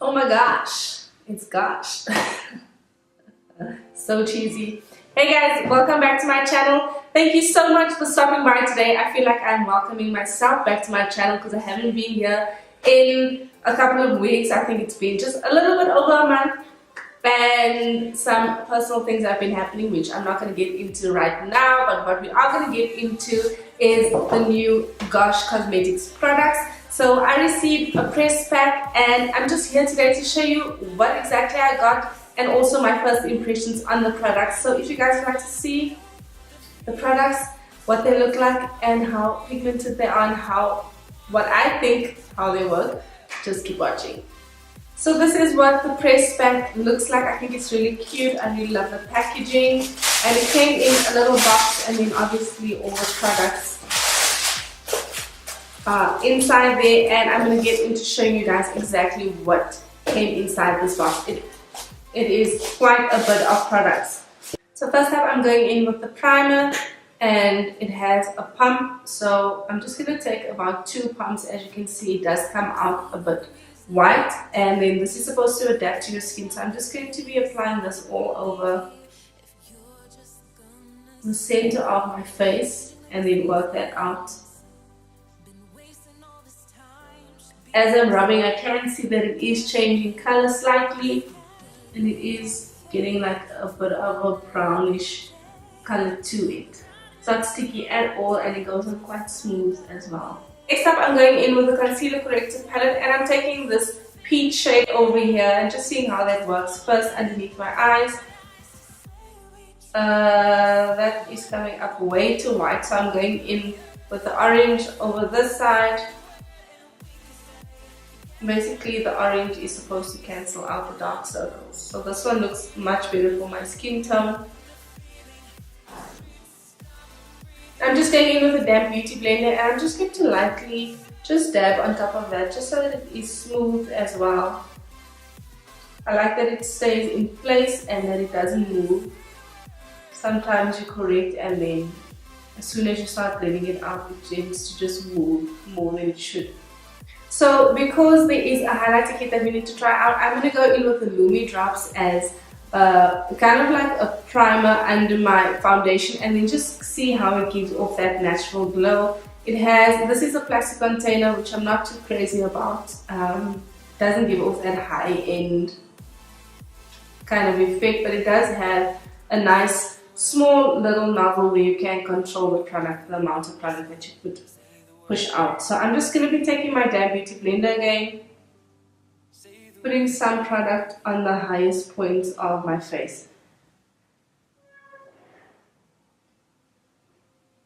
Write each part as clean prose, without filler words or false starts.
Oh my gosh, it's gosh. So cheesy. Hey guys, welcome back to my channel. Thank you so much for stopping by today. I feel like I'm welcoming myself back to my channel because I haven't been here in a couple of weeks. I think it's been just a little bit over a month, and some personal things have been happening which I'm not going to get into right now, but what we are going to get into is the new Gosh Cosmetics products. So I received a press pack and I'm just here today to show you what exactly I got and also my first impressions on the products. So if you guys would like to see the products, what they look like and how pigmented they are and what I think how they work, just keep watching. So this is what the press pack looks like. I think it's really cute. I really love the packaging, and it came in a little box, and then obviously all the products are inside there, and I'm going to get into showing you guys exactly what came inside this box. It is quite a bit of products. So first up, I'm going in with the primer, and it has a pump. So I'm just going to take about 2 pumps. As you can see, it does come out a bit white, and then this is supposed to adapt to your skin. So I'm just going to be applying this all over the center of my face and then work that out. As I'm rubbing, I can see that it is changing color slightly, and it is getting like a bit of a brownish color to it. It's not sticky at all, and it goes on quite smooth as well. Next up, I'm going in with the Concealer Corrector palette, and I'm taking this peach shade over here and just seeing how that works. First underneath my eyes. That is coming up way too white, so I'm going in with the orange over this side. Basically, the orange is supposed to cancel out the dark circles. So this one looks much better for my skin tone. I'm just going in with a damp beauty blender, and I'm just going to lightly just dab on top of that, just so that it is smooth as well. I like that it stays in place and that it doesn't move. Sometimes you correct and then as soon as you start blending it out, it tends to just move more than it should. So because there is a highlighter kit that we need to try out, I'm going to go in with the Lumi drops as kind of like a primer under my foundation, and then just see how it gives off that natural glow. This is a plastic container, which I'm not too crazy about. Doesn't give off that high-end kind of effect, but it does have a nice small little nozzle where you can control the product, the amount of product that you could push out. So I'm just going to be taking my damp beauty blender again, putting some product on the highest points of my face.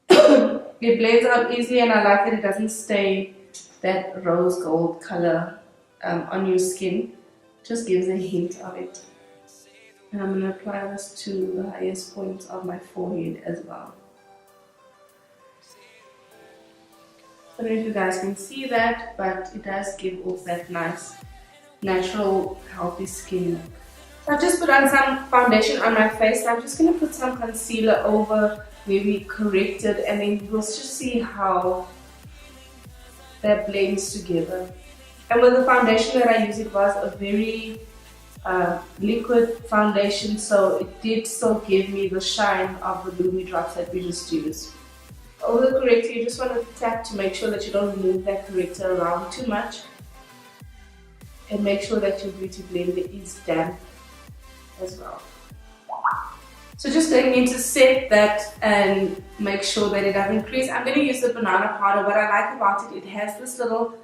It blends out easily, and I like that it doesn't stay that rose gold color on your skin. Just gives a hint of it. And I'm going to apply this to the highest points of my forehead as well. I don't know if you guys can see that, but it does give off that nice, natural, healthy skin look. So I've just put on some foundation on my face. So I'm just going to put some concealer over where we corrected, and then we'll just see how that blends together. And with the foundation that I used, it was a very liquid foundation, so it did still give me the shine of the Lumi drops that we just used. Over the corrector, you just want to tap to make sure that you don't move that corrector around too much, and make sure that your beauty blender is damp as well. So just going in to set that and make sure that it doesn't crease. I'm going to use the banana powder. What I like about it, it has this little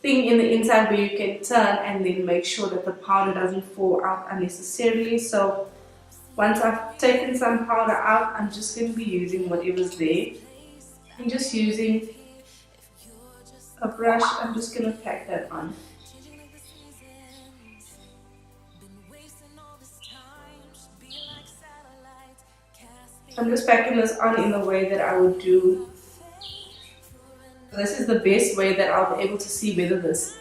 thing in the inside where you can turn and then make sure that the powder doesn't fall out unnecessarily. So once I've taken some powder out, I'm just going to be using whatever's there. I'm just using a brush. I'm just going to pack that on. I'm just packing this on in the way that I would do. This is the best way that I'll be able to see whether this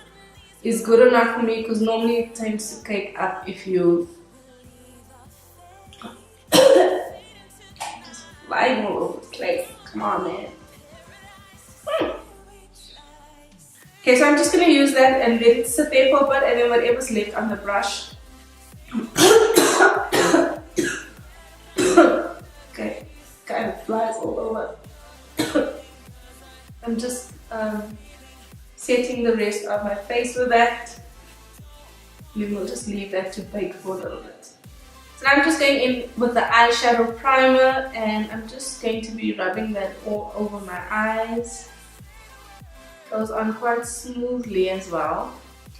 is good or not for me, because normally it tends to cake up if you just flying all over the place. Come on, man. Okay, so I'm just going to use that and let it sit there for a bit, and then whatever's left on the brush. Okay, kind of flies all over. I'm just setting the rest of my face with that. Then we'll just leave that to bake for a little bit. So now I'm just going in with the eyeshadow primer, and I'm just going to be rubbing that all over my eyes. Goes on quite smoothly as well.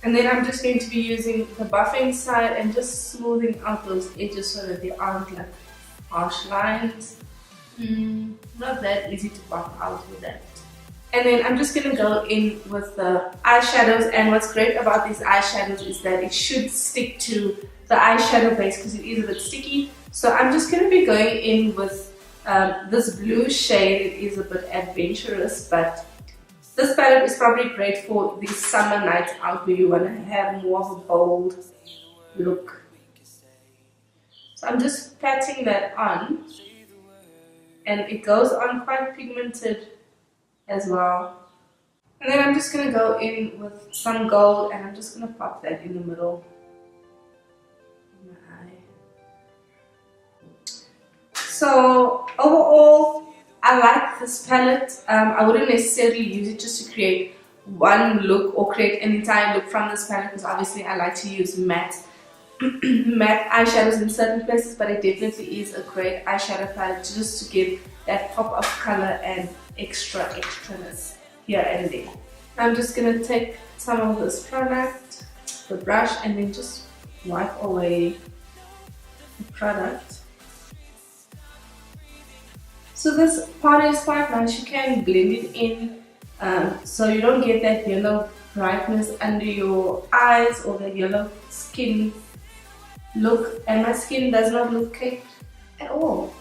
And then I'm just going to be using the buffing side and just smoothing out those edges so that they aren't like harsh lines. Not that easy to buff out with that. And then I'm just going to go in with the eyeshadows, and what's great about these eyeshadows is that it should stick to the eyeshadow base because it is a bit sticky. So I'm just going to be going in with this blue shade. It is a bit adventurous, but this palette is probably great for these summer nights out where you want to have more of a bold look. So I'm just patting that on, and it goes on quite pigmented as well. And then I'm just going to go in with some gold, and I'm just going to pop that in the middle of my eye. So overall, I like this palette. I wouldn't necessarily use it just to create one look or create an entire look from this palette, because obviously I like to use matte eyeshadows in certain places, but it definitely is a great eyeshadow palette just to give that pop of color and extraness here and there. I'm just going to take some of this product, the brush, and then just wipe away the product. So this powder is quite nice. You can blend it in so you don't get that yellow brightness under your eyes or the yellow skin look, and my skin does not look caked at all.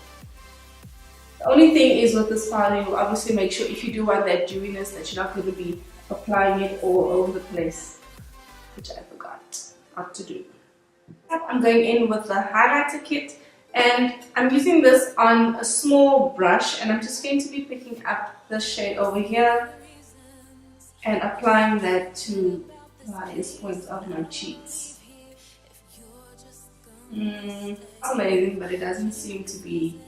The only thing is with this powder, you obviously make sure if you do want that dewiness that you're not going to be applying it all over the place, which I forgot not to do. I'm going in with the highlighter kit, and I'm using this on a small brush, and I'm just going to be picking up this shade over here and applying that to the highest points of my cheeks. It's amazing, but it doesn't seem to be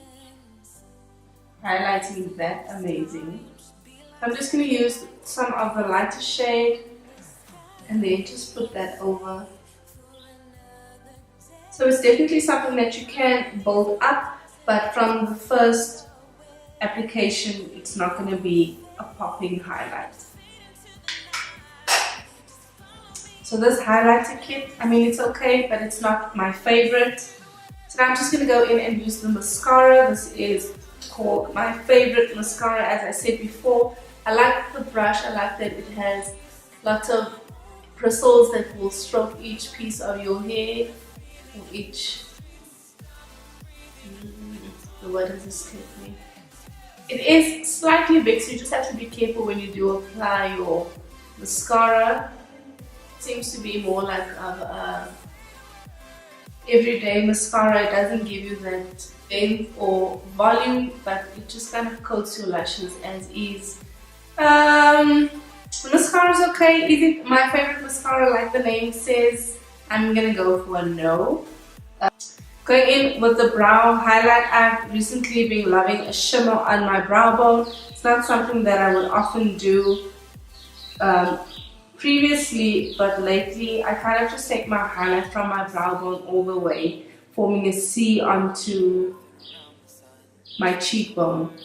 highlighting that amazing. I'm just going to use some of the lighter shade and then just put that over. So it's definitely something that you can build up, but from the first application it's not going to be a popping highlight. So this highlighter kit, I mean, it's okay, but it's not my favorite. So now I'm just going to go in and use the mascara. This is called my favorite mascara, as I said before. I like the brush. I like that it has lots of bristles that will stroke each piece of your hair, or each, the word has escaped me. It is slightly big, so you just have to be careful when you do apply your mascara. It seems to be more like a everyday mascara. It doesn't give you that length or volume, but it just kind of coats your lashes as is. The mascara is okay. Is it my favorite mascara like the name says? I'm gonna go for a no. Going in with the brow highlight, I've recently been loving a shimmer on my brow bone. It's not something that I would often do previously, but lately I kind of just take my highlight from my brow bone all the way, forming a C onto my cheekbone,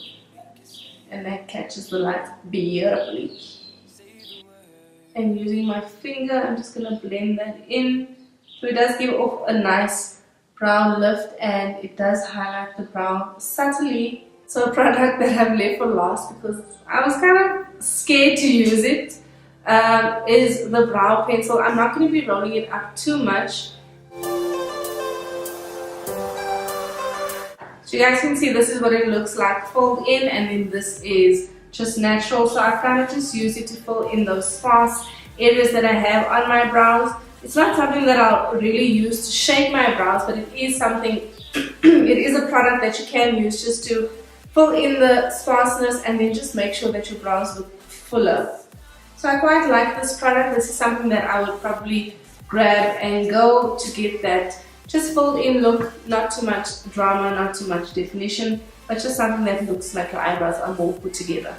and that catches the light beautifully. And using my finger, I'm just going to blend that in. So it does give off a nice brow lift, and it does highlight the brow subtly. So a product that I've left for last because I was kind of scared to use it is the brow pencil. I'm not going to be rolling it up too much. So you guys can see this is what it looks like filled in, and then this is just natural. So I kind of just use it to fill in those sparse areas that I have on my brows. It's not something that I'll really use to shape my brows, but it is something, it is a product that you can use just to fill in the sparseness and then just make sure that your brows look fuller. So I quite like this product. This is something that I would probably grab and go to get that just filled in look, not too much drama, not too much definition, but just something that looks like your eyebrows are more put together.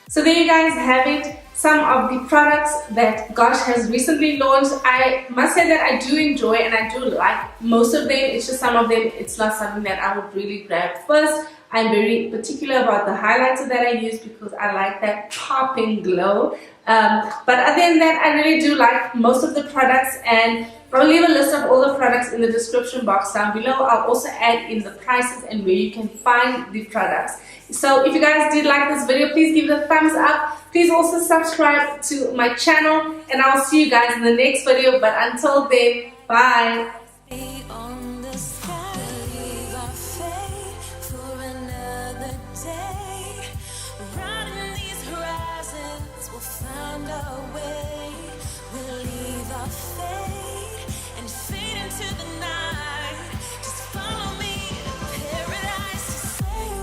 So there you guys have it, some of the products that Gosh has recently launched. I must say that I do enjoy and I do like most of them. It's just some of them, it's not something that I would really grab first. I'm very particular about the highlighter that I use because I like that popping glow. But other than that, I really do like most of the products, and I'll leave a list of all the products in the description box down below. I'll also add in the prices and where you can find the products. So if you guys did like this video, please give it a thumbs up. Please also subscribe to my channel, and I'll see you guys in the next video. But until then, bye.